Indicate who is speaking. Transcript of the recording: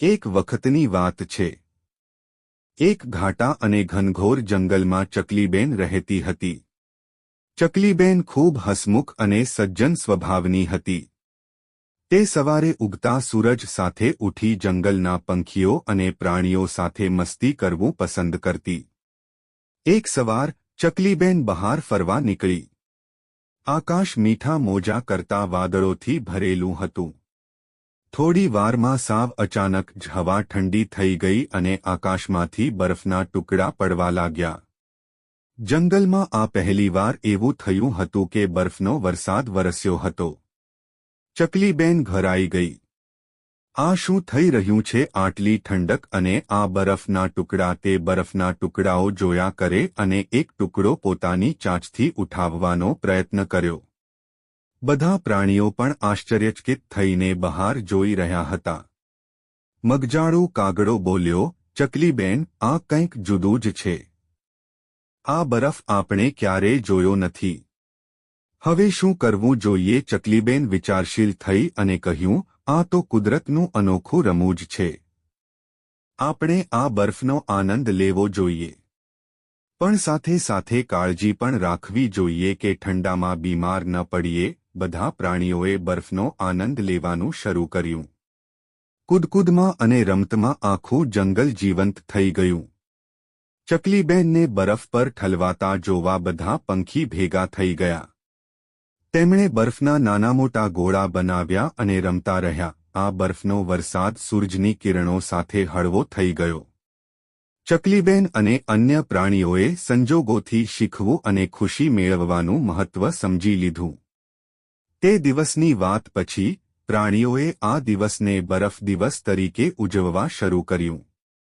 Speaker 1: એક વખતની વાત છે. એક ઘાટા અને ઘનઘોર જંગલમાં ચકલીબેન રહેતી હતી. ચકલીબેન ખૂબ હસમુખ અને સજ્જન સ્વભાવની હતી. તે સવારે ઉગતા સૂરજ સાથે ઉઠી જંગલના પંખીઓ અને પ્રાણીઓ સાથે મસ્તી કરવું પસંદ કરતી. એક સવાર ચકલીબેન બહાર ફરવા નીકળી. આકાશ મીઠા મોજા કરતા વાદળોથી ભરેલું હતું. થોડી વારમાં સાવ અચાનક જ હવા ઠંડી થઈ ગઈ અને આકાશમાંથી બરફના ટુકડા પડવા લાગ્યા. જંગલમાં આ પહેલીવાર એવું થયું હતું કે બરફનો વરસાદ વરસ્યો હતો. ચકલીબેન ઘરાઈ ગઈ. આ શું થઈ રહ્યું છે? આટલી ઠંડક અને આ બરફના ટુકડા? તે બરફના ટુકડાઓ જોયા કરે અને એક ટુકડો પોતાની ચાંચથી ઉઠાવવાનો પ્રયત્ન કર્યો. બધા પ્રાણીઓ પણ આશ્ચર્યચકિત થઈને બહાર જોઈ રહ્યા હતા. મગજાળુ કાગડો બોલ્યો, ચકલીબેન, આ કંઈક જુદું જ છે. આ બરફ આપણે ક્યારેય જોયો નથી. હવે શું કરવું જોઈએ? ચકલીબેન વિચારશીલ થઈ અને કહ્યું, આ તો કુદરતનું અનોખું રમૂજ છે. આપણે આ બરફનો આનંદ લેવો જોઈએ. પણ સાથે સાથે કાળજી પણ રાખવી જોઈએ કે ઠંડામાં બીમાર ન પડીએ. બધા પ્રાણીઓએ બરફનો આનંદ લેવાનું શરૂ કર્યું. કૂદકૂદમાં અને રમતમાં આખું જંગલ જીવંત થઈ ગયું. ચકલીબેનને બરફ પર ઠલવાતા જોવા બધા પંખી ભેગા થઈ ગયા. તેમણે બરફના નાના મોટા ગોળા બનાવ્યા અને રમતા રહ્યા. આ બરફનો વરસાદ સૂરજની કિરણો સાથે હળવો થઈ ગયો. ચકલીબેન અને અન્ય પ્રાણીઓએ સંજોગોથી શીખવું અને ખુશી મેળવવાનું મહત્વ સમજી લીધું. તે દિવસની વાત પછી પ્રાણીઓએ આ દિવસને બરફ દિવસ તરીકે ઉજવવા શરૂ કર્યું.